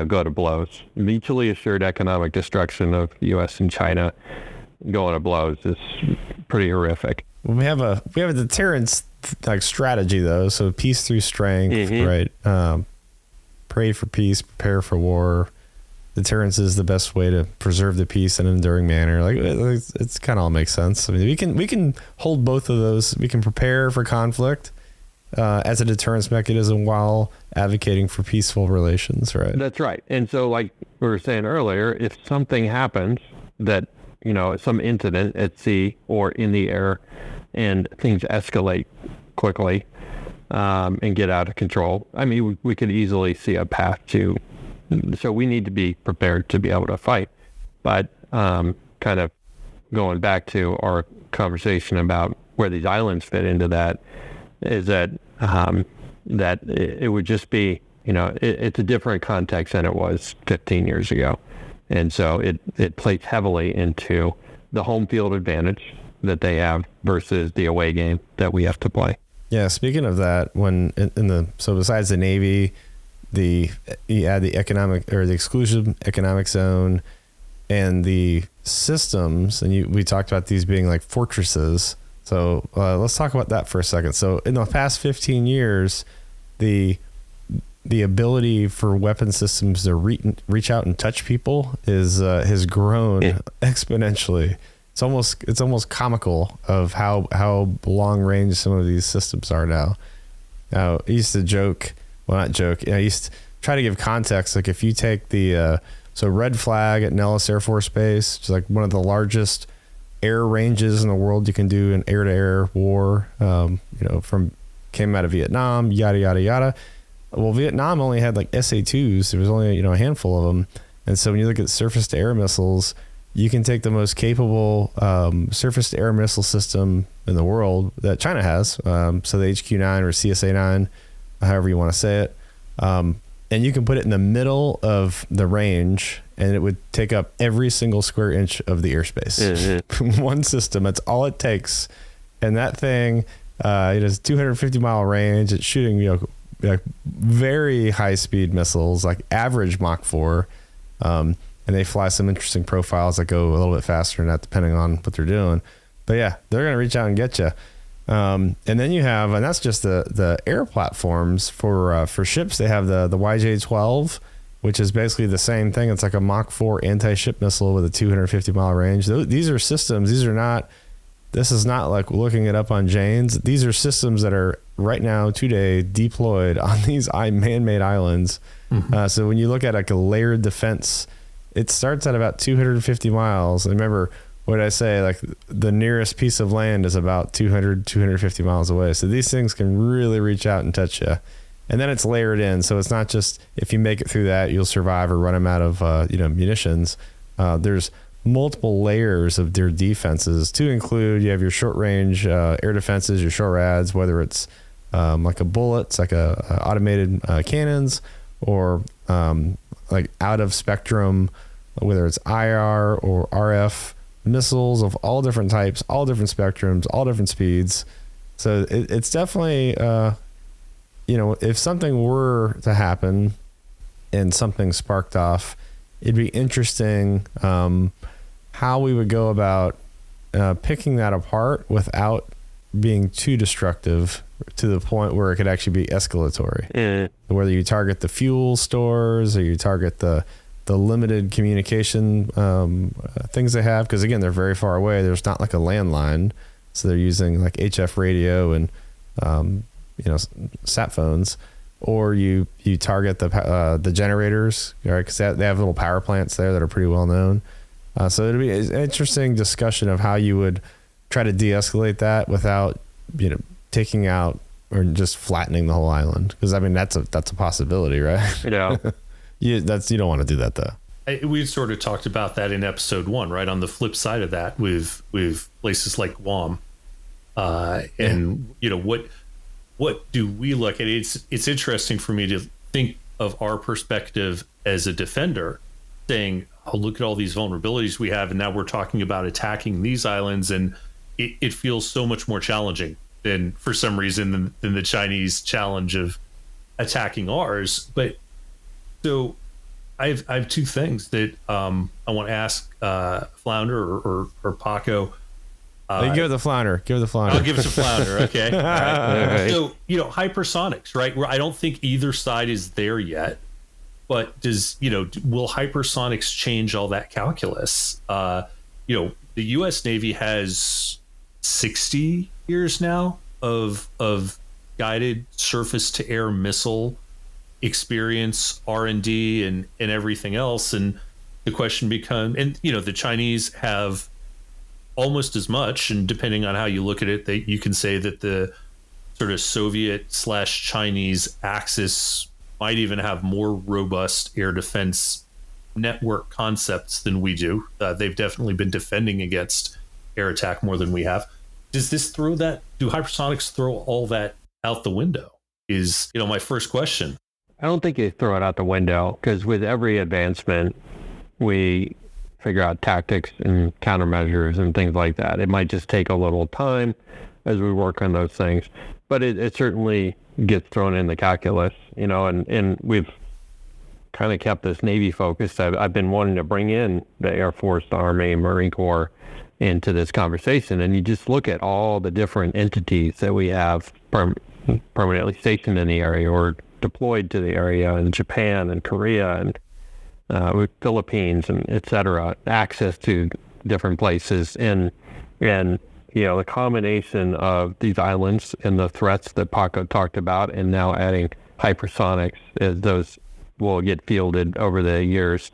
go to blows. Mutually assured economic destruction of the U.S. and China going to blows is pretty horrific. Well, we have a deterrence strategy though. So peace through strength, right? Pray for peace, prepare for war. Deterrence is the best way to preserve the peace in an enduring manner. It's kind of all makes sense. I mean, we can hold both of those. We can prepare for conflict as a deterrence mechanism while advocating for peaceful relations, right? That's right. And so, like we were saying earlier, if something happens that, some incident at sea or in the air and things escalate quickly and get out of control, I mean, we could easily see a path to. So we need to be prepared to be able to fight. But kind of going back to our conversation about where these islands fit into that, is that that it would just be, it's a different context than it was 15 years ago. And so it plays heavily into the home field advantage that they have versus the away game that we have to play. Yeah, speaking of that, so besides the Navy, you add the economic or the exclusive economic zone and the systems, and we talked about these being like fortresses. So let's talk about that for a second. So in the past 15 years, the ability for weapon systems to reach out and touch people has grown exponentially. It's almost comical of how long range some of these systems are now. Now, I used to joke. Well, not joke. I used to try to give context. Like if you take the Red Flag at Nellis Air Force Base, which is like one of the largest air ranges in the world, you can do an air-to-air war. Came out of Vietnam, yada yada yada. Well, Vietnam only had like SA-2s. There was only a handful of them, and so when you look at surface-to-air missiles, you can take the most capable surface-to-air missile system in the world that China has. So the HQ-9 or CSA-9. However you want to say it. And you can put it in the middle of the range and it would take up every single square inch of the airspace. Mm-hmm. One system, that's all it takes. And that thing, it has 250 mile range. It's shooting, very high speed missiles, like average Mach 4. And they fly some interesting profiles that go a little bit faster than that, depending on what they're doing. But yeah, they're going to reach out and get you. And then you have, and that's just the air platforms for ships. They have the YJ-12, which is basically the same thing. It's like a Mach 4 anti-ship missile with a 250 mile range. These are systems. This is not like looking it up on Jane's. These are systems that are right now today deployed on these man-made islands. Mm-hmm. So when you look at like a layered defense, it starts at about 250 miles. And remember, what did I say? Like the nearest piece of land is about 250 miles away. So these things can really reach out and touch you. And then it's layered in. So it's not just if you make it through that, you'll survive or run them out of, munitions. There's multiple layers of their defenses to include, you have your short range air defenses, your short rads, whether it's like a bullets, like a automated cannons, or like out of spectrum, whether it's IR or RF missiles of all different types, all different spectrums, all different speeds. So it's definitely, if something were to happen and something sparked off, it'd be interesting how we would go about picking that apart without being too destructive to the point where it could actually be escalatory. Whether you target the fuel stores or you target the limited communication things they have, because again, they're very far away. There's not like a landline, so they're using like HF radio and sat phones, or you target the generators, right? Because they have little power plants there that are pretty well known. So it'd be an interesting discussion of how you would try to de-escalate that without taking out or just flattening the whole island. Because I mean that's a possibility, right? Yeah. You don't want to do that though. we sort of talked about that in episode 1, right? On the flip side of that, with places like Guam, and what do we look at? It's interesting for me to think of our perspective as a defender, saying, "Oh, look at all these vulnerabilities we have," and now we're talking about attacking these islands, and it feels so much more challenging than, for some reason, than the Chinese challenge of attacking ours. But so I have two things that I want to ask Flounder or Pako. Give it the Flounder. I'll give it to Flounder. Okay. All right. So, hypersonics, right? Where I don't think either side is there yet, but will hypersonics change all that calculus? The U.S. Navy has 60 years now of guided surface to air missile experience, R&D, and everything else. And the question becomes, and the Chinese have almost as much, and depending on how you look at it, you can say that the sort of Soviet/Chinese axis might even have more robust air defense network concepts than we do. They've definitely been defending against air attack more than we have. Does this do hypersonics throw all that out the window? Is my first question. I don't think they throw it out the window, because with every advancement, we figure out tactics and countermeasures and things like that. It might just take a little time as we work on those things, but it certainly gets thrown in the calculus, and we've kind of kept this Navy focused. I've been wanting to bring in the Air Force, the Army, Marine Corps into this conversation, and you just look at all the different entities that we have permanently stationed in the area or deployed to the area in Japan and Korea and with Philippines and et cetera, access to different places. And the combination of these islands and the threats that Pako talked about, and now adding hypersonics as those will get fielded over the years,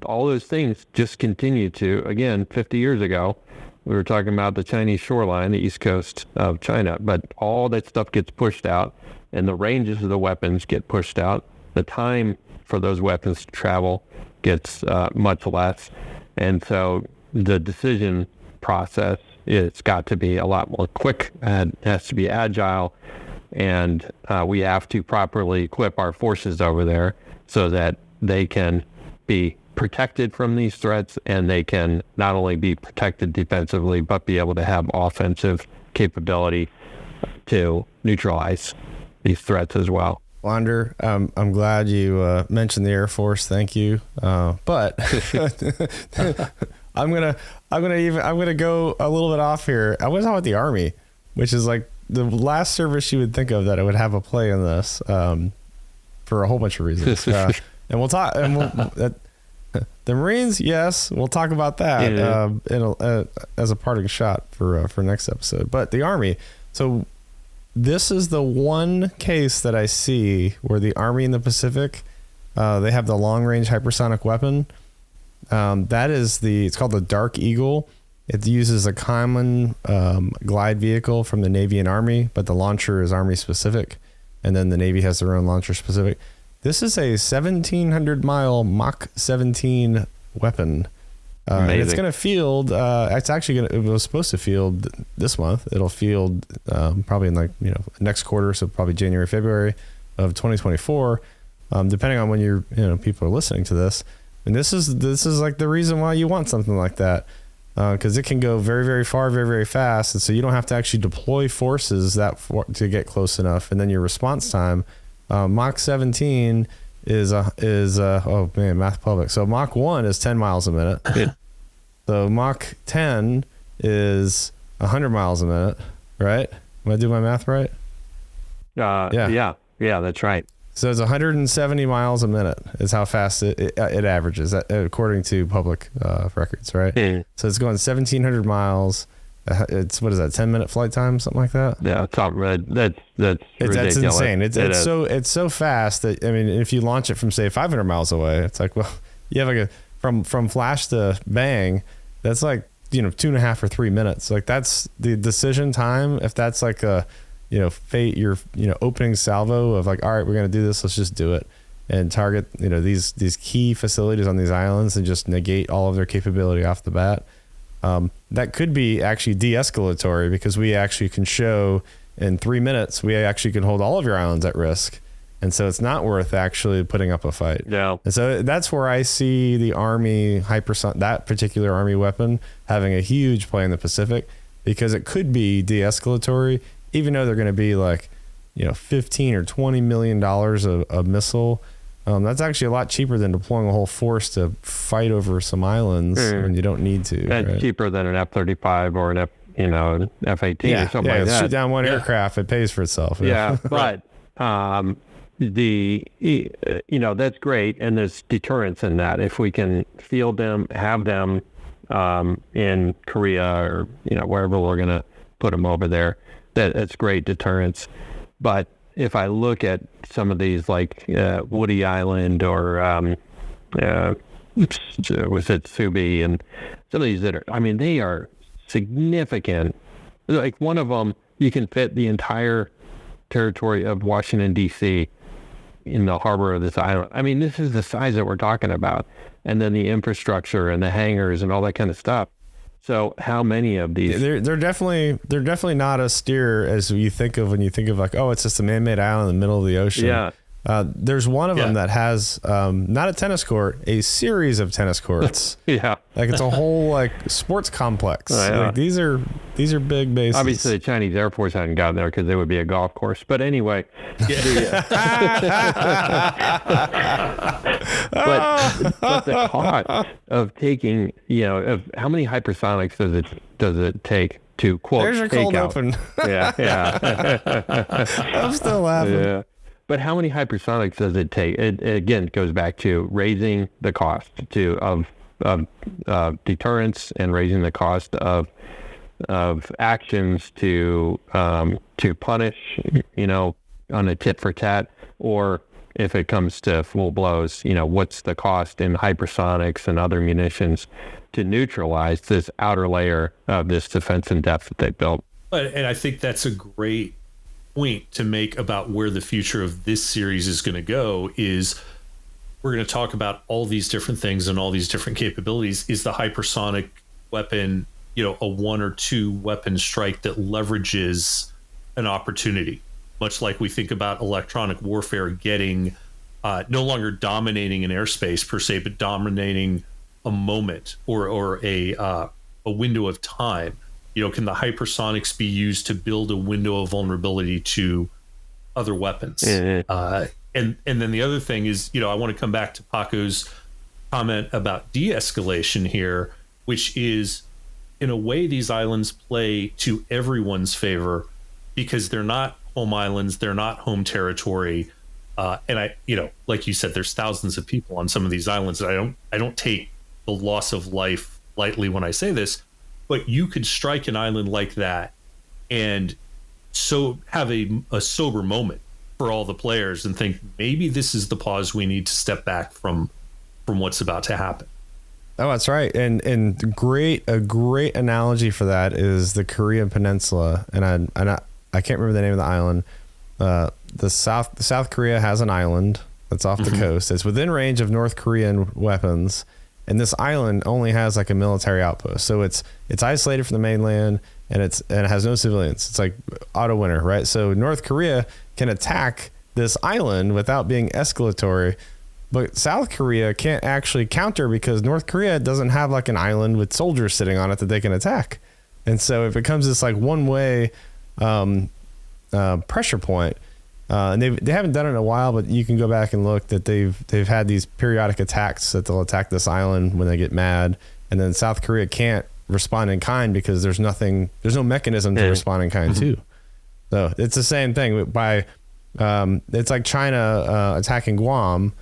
all those things just continue to, again, 50 years ago, we were talking about the Chinese shoreline, the east coast of China, but all that stuff gets pushed out, and the ranges of the weapons get pushed out. The time for those weapons to travel gets much less. And so the decision process, it's got to be a lot more quick, and has to be agile, and we have to properly equip our forces over there so that they can be protected from these threats, and they can not only be protected defensively, but be able to have offensive capability to neutralize these threats as well. Flounder, I'm glad you mentioned the Air Force. Thank you. But I'm gonna go a little bit off here. I was on with the Army, which is like the last service you would think of that it would have a play in this, for a whole bunch of reasons. And we'll talk. And the Marines, yes, we'll talk about that as a parting shot for next episode. But the Army, so. This is the one case that I see where the Army in the Pacific, they have the long-range hypersonic weapon. It's called the Dark Eagle. It uses a common glide vehicle from the Navy and Army, but the launcher is Army specific, and then the Navy has their own launcher specific. This is a 1,700-mile Mach 17 weapon. And it's going to field. It was supposed to field this month. It'll field probably in next quarter, so probably January, February of 2024, depending on when people are listening to this. And this is like the reason why you want something like that, because it can go very, very far, very, very fast, and so you don't have to actually deploy forces to get close enough. And then your response time, Mach 17. oh man, math public. So Mach 1 is 10 miles a minute. So Mach 10 is 100 miles a minute, right? Am I doing my math right? Yeah, that's right. So it's 170 miles a minute is how fast it averages, according to public records, right? Mm. So it's going 1,700 miles. It's, what is that, 10-minute flight time, something like that? Yeah, that's ridiculous. That's insane. It's so fast that, I mean, if you launch it from, say, 500 miles away, it's like, well, you have like from flash to bang, that's like 2.5 or 3 minutes. Like, that's the decision time. If that's like a fate, your opening salvo of like, all right, we're gonna do this, let's just do it. and target, these key facilities on these islands and just negate all of their capability off the bat. That could be actually de-escalatory, because we actually can show in 3 minutes, we actually can hold all of your islands at risk. And so it's not worth actually putting up a fight. Yeah. And so that's where I see the Army that particular Army weapon having a huge play in the Pacific, because it could be de-escalatory, even though they're going to be like, $15 or $20 million of missile. That's actually a lot cheaper than deploying a whole force to fight over some islands when you don't need to. That's right? cheaper than an F-35 or an an F-18 or something like that. Shoot down one aircraft, it pays for itself. Yeah, but that's great, and there's deterrence in that. If we can field them, have them in Korea or wherever we're going to put them over there, that's great deterrence. But if I look at some of these, like Woody Island or was it Subi, and some of these that are, they are significant. Like one of them, you can fit the entire territory of Washington, D.C. in the harbor of this island. This is the size that we're talking about. And then the infrastructure and the hangars and all that kind of stuff. So how many of these? They're definitely not as steer as you think of when you think of like, oh, it's just a man-made island in the middle of the ocean. Yeah. There's one of them that has not a tennis court, a series of tennis courts. Yeah, like it's a whole like sports complex. Like, these are big bases. Obviously, the Chinese Air Force hadn't gotten there because they would be a golf course. But anyway, but the cost of taking, of how many hypersonics does it take to quote? There's your cold open. Yeah. I'm still laughing. Yeah. But how many hypersonics does it take? It again goes back to raising the cost of deterrence and raising the cost of actions to punish, on a tit for tat, or if it comes to full blows, what's the cost in hypersonics and other munitions to neutralize this outer layer of this defense in depth that they built. And I think that's a great point to make about where the future of this series is going to go. Is we're going to talk about all these different things and all these different capabilities. Is the hypersonic weapon, a 1 or 2 weapon strike that leverages an opportunity, much like we think about electronic warfare getting no longer dominating an airspace per se, but dominating a moment or a window of time. Can the hypersonics be used to build a window of vulnerability to other weapons? Mm-hmm. And then the other thing is, I want to come back to Pako's comment about de-escalation here, which is, in a way, these islands play to everyone's favor because they're not home islands, they're not home territory, and like you said, there's thousands of people on some of these islands. And I don't take the loss of life lightly when I say this. But you could strike an island like that and so have a sober moment for all the players and think maybe this is the pause we need to step back from what's about to happen. Oh, that's right. And a great analogy for that is the Korean Peninsula. And I can't remember the name of the island. The South Korea has an island that's off the coast. It's within range of North Korean weapons. And this island only has like a military outpost. So it's isolated from the mainland and it has no civilians. It's like auto winter, right? So North Korea can attack this island without being escalatory, but South Korea can't actually counter because North Korea doesn't have like an island with soldiers sitting on it that they can attack. And so it becomes this like one-way pressure point. And they haven't done it in a while, but you can go back and look that they've had these periodic attacks that they'll attack this island when they get mad, and then South Korea can't respond in kind because there's no mechanism to respond in kind too. So it's the same thing it's like China attacking Guam,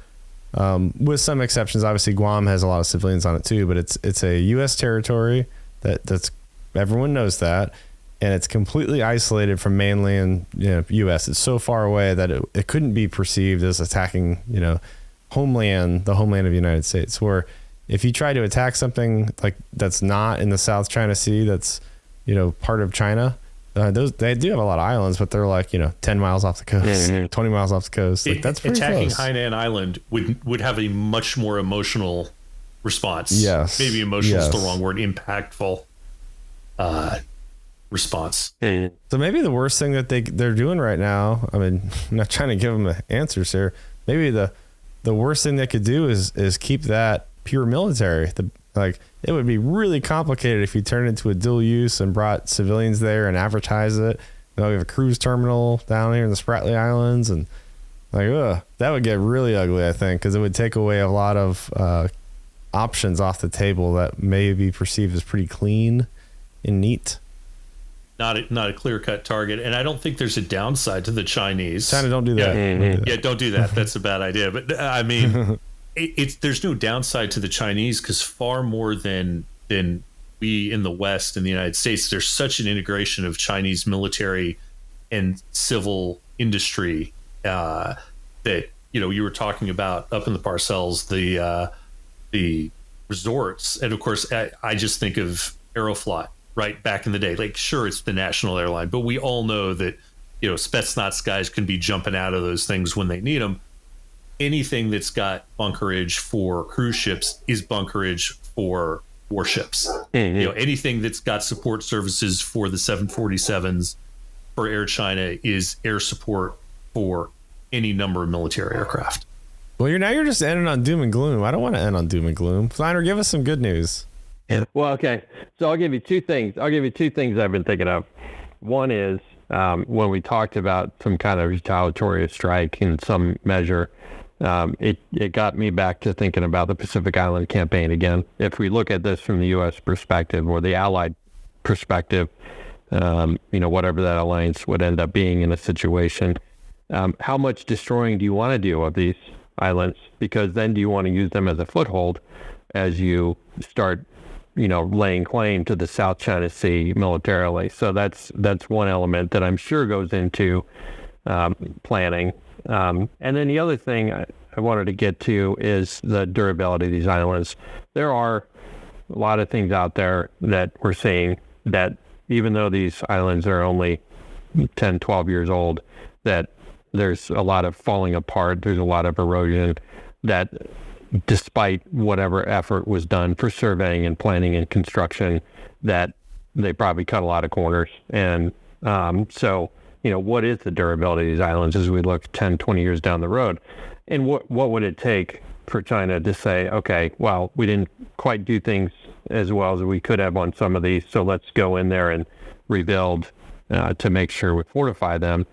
with some exceptions. Obviously Guam has a lot of civilians on it too, but it's a U.S. territory that's everyone knows that. And it's completely isolated from mainland, U.S. It's so far away that it couldn't be perceived as attacking, the homeland of the United States. Where if you try to attack something like that's not in the South China Sea, that's, part of China, they do have a lot of islands, but they're like 10 miles off the coast, 20 miles off the coast. Like that's pretty attacking close. Hainan Island would have a much more emotional response. Yes, maybe emotional is the wrong word. Impactful response. So maybe the worst thing that they're doing right now. I mean, I'm not trying to give them answers here. Maybe the worst thing they could do is keep that pure military. It would be really complicated if you turned it into a dual use and brought civilians there and advertise it. We have a cruise terminal down here in the Spratly Islands, and that would get really ugly, I think, because it would take away a lot of options off the table that may be perceived as pretty clean and neat. Not a clear-cut target, and I don't think there's a downside to the Chinese. China, don't do that. Don't do that. That's a bad idea. But I mean, there's no downside to the Chinese because far more than we in the West in the United States, there's such an integration of Chinese military and civil industry that you were talking about up in the Parcels, the resorts, and of course I just think of Aeroflot. Right back in the day, like sure it's the national airline, but we all know that Spetsnaz guys can be jumping out of those things when they need them. Anything that's got bunkerage for cruise ships is bunkerage for warships. Anything that's got support services for the 747s for Air China is air support for any number of military aircraft. Well, you're just ending on doom and gloom. I don't want to end on doom and gloom. Flounder, give us some good news. Well, okay. So I'll give you two things. I've been thinking of. One is when we talked about some kind of retaliatory strike in some measure, it got me back to thinking about the Pacific Island campaign again. If we look at this from the U.S. perspective or the Allied perspective, whatever that alliance would end up being in a situation, how much destroying do you want to do of these islands? Because then do you want to use them as a foothold as you start laying claim to the South China Sea militarily? So that's one element that I'm sure goes into planning. And then the other thing I wanted to get to is the durability of these islands. There are a lot of things out there that we're seeing that even though these islands are only 10, 12 years old, that there's a lot of falling apart, there's a lot of erosion, that despite whatever effort was done for surveying and planning and construction, that they probably cut a lot of corners. And so, what is the durability of these islands as we look 10, 20 years down the road? And what would it take for China to say, okay, well, we didn't quite do things as well as we could have on some of these, so let's go in there and rebuild to make sure we fortify them,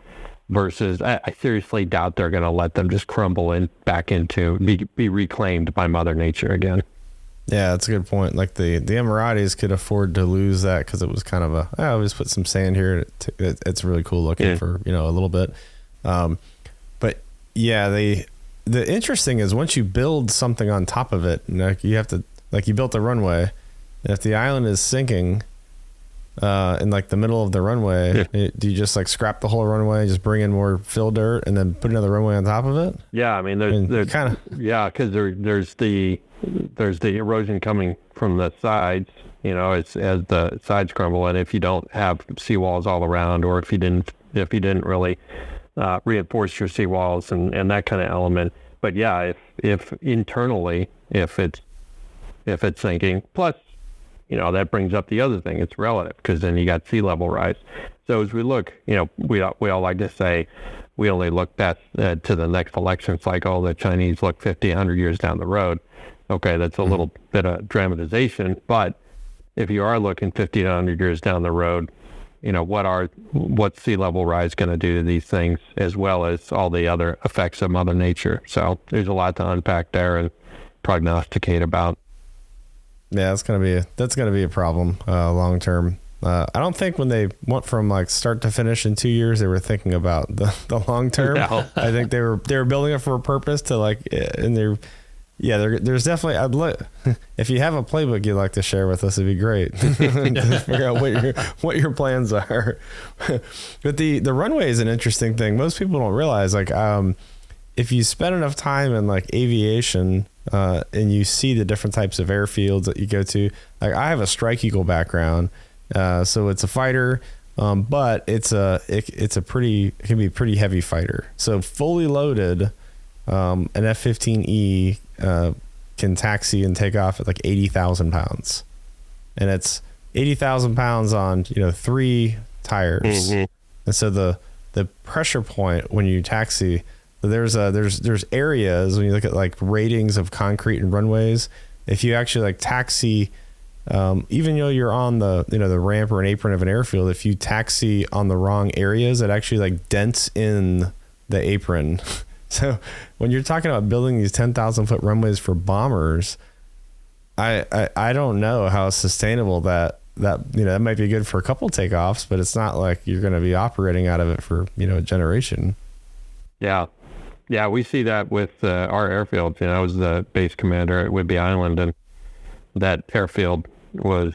versus I seriously doubt they're going to let them just crumble and back into be reclaimed by Mother Nature again. Yeah, that's a good point. Like the Emiratis could afford to lose that because it was kind of we just put some sand here. It's really cool looking for a little bit. But yeah, the interesting is once you build something on top of it, you have to, you built a runway, and if the island is sinking in the middle of the runway, do you just scrap the whole runway, just bring in more fill dirt, and then put another runway on top of it? Yeah, I mean, there's kind of because there's the erosion coming from the sides. It's as the sides crumble, and if you don't have seawalls all around, or if you didn't really reinforce your seawalls and that kind of element. But yeah, if internally, if it's sinking, plus that brings up the other thing. It's relative, because then you got sea level rise. So as we look, we all like to say we only look past to the next election cycle. The Chinese look 50, 100 years down the road. Okay, that's a little bit of dramatization. But if you are looking 50 to 100 years down the road, what's sea level rise going to do to these things, as well as all the other effects of Mother Nature? So there's a lot to unpack there and prognosticate about. Yeah, that's gonna be a problem long term. I don't think when they went from start to finish in 2 years, they were thinking about the long term. No. I think they were building it for a purpose to and there's definitely if you have a playbook you'd like to share with us, it'd be great to figure out what your plans are. But the runway is an interesting thing. Most people don't realize if you spend enough time in aviation and you see the different types of airfields that you go to, I have a Strike Eagle background, so it's a fighter. but it can be a pretty heavy fighter. So fully loaded, an F-15E can taxi and take off at like 80,000 pounds, and it's 80,000 pounds on 3 tires. And so the pressure point when you taxi, there's areas when you look at like ratings of concrete and runways. If you actually like taxi, even though you're on the the ramp or an apron of an airfield, if you taxi on the wrong areas, it actually like dents in the apron. So when you're talking about building these 10,000 foot runways for bombers, I don't know how sustainable that might be good for a couple takeoffs, but it's not like you're going to be operating out of it for a generation. Yeah, we see that with our airfields. I was the base commander at Whidbey Island, and that airfield was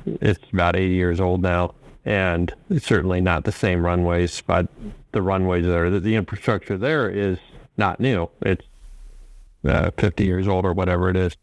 it's about 80 years old now, and it's certainly not the same runways, but the runways there, the infrastructure there is not new. It's 50 years old or whatever it is.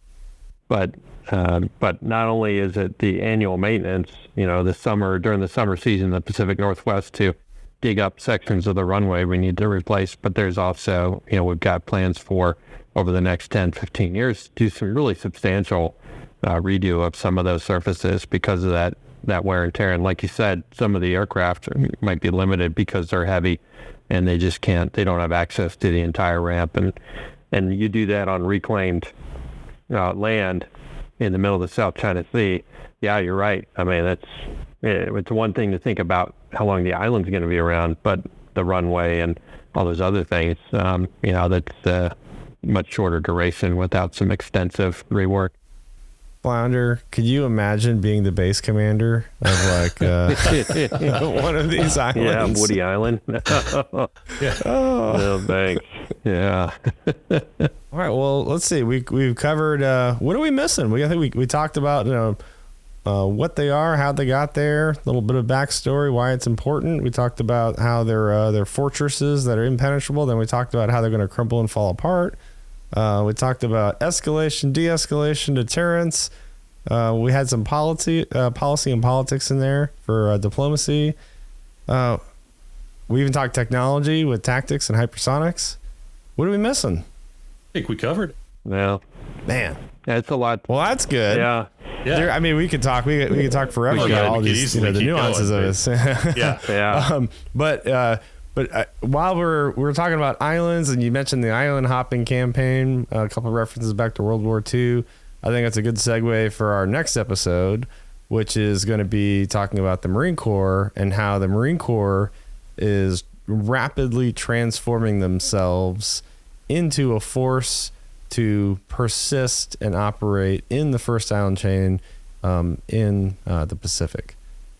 But not only is it the annual maintenance, during the summer season, the Pacific Northwest to dig up sections of the runway we need to replace, but there's also, we've got plans for over the next 10, 15 years to do some really substantial redo of some of those surfaces because of that wear and tear. And like you said, some of the aircraft might be limited because they're heavy and they don't have access to the entire ramp. And you do that on reclaimed land in the middle of the South China Sea. Yeah, you're right. I mean, it's one thing to think about how long the island's going to be around, but the runway and all those other things, that's much shorter duration without some extensive rework. Flounder, could you imagine being the base commander of like one of these islands? Yeah, Woody Island. Yeah. Oh, thanks. Yeah. All right. Well, let's see. We've covered. What are we missing? I think we talked about what they are, how they got there, a little bit of backstory, why it's important. We talked about how they're fortresses that are impenetrable. Then we talked about how they're going to crumble and fall apart. We talked about escalation, de-escalation, deterrence. We had some policy and politics in there for diplomacy. We even talked technology with tactics and hypersonics. What are we missing? I think we covered it. Well, man, yeah, it's a lot. Well, that's good. Yeah. I mean, we could talk. We could talk forever about all these, the nuances of this. Yeah. But while we're talking about islands, and you mentioned the island hopping campaign, a couple of references back to World War II, I think that's a good segue for our next episode, which is going to be talking about the Marine Corps and how the Marine Corps is rapidly transforming themselves into a force to persist and operate in the first island chain in the Pacific.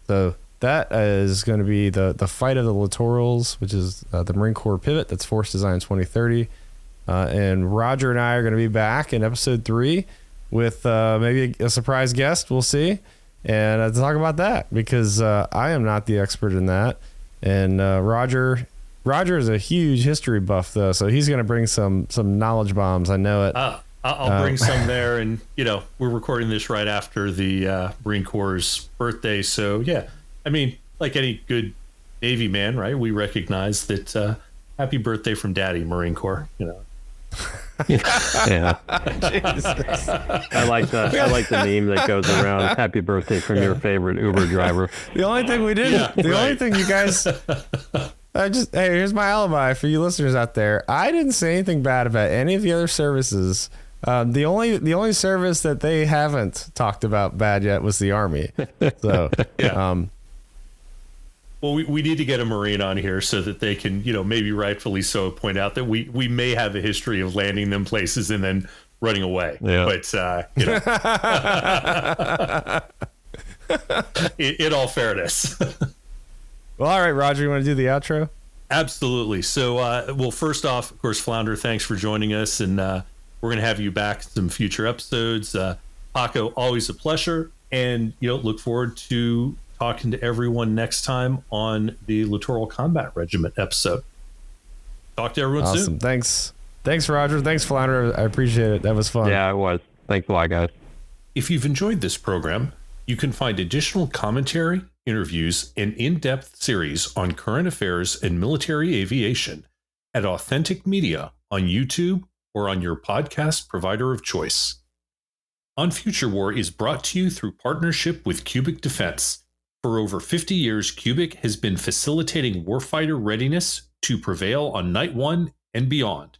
So that is going to be the fight of the littorals, which is the Marine Corps pivot. That's Force Design 2030. And Roger and I are going to be back in episode 3 with maybe a surprise guest. We'll see. And to talk about that, because I am not the expert in that. And Roger is a huge history buff, though, so he's going to bring some knowledge bombs. I know it. I'll bring some there. And, we're recording this right after the Marine Corps' birthday. So, yeah. I mean, like any good Navy man, right? We recognize that happy birthday from Daddy, Marine Corps. Yeah. I like the meme that goes around. Happy birthday from your favorite Uber driver. The only thing we did, only thing you guys, hey, here's my alibi for you listeners out there. I didn't say anything bad about any of the other services. The only service that they haven't talked about bad yet was the Army. So, yeah. Well, we need to get a Marine on here so that they can, maybe rightfully so point out that we may have a history of landing them places and then running away. Yeah. But, in all fairness. Well, all right, Roger, you want to do the outro? Absolutely. So, well, first off, of course, Flounder, thanks for joining us. And we're going to have you back in some future episodes. Pako, always a pleasure. And, look forward to talking to everyone next time on the Littoral Combat Regiment episode. Talk to everyone soon. Awesome. Thanks, Roger. Thanks, Flounder. I appreciate it. That was fun. Yeah, it was. Thanks a lot, guys. If you've enjoyed this program, you can find additional commentary, interviews, and in-depth series on current affairs and military aviation at Authentic Media on YouTube or on your podcast provider of choice. On Future War is brought to you through partnership with Cubic Defense. For over 50 years, Cubic has been facilitating warfighter readiness to prevail on Night 1 and beyond.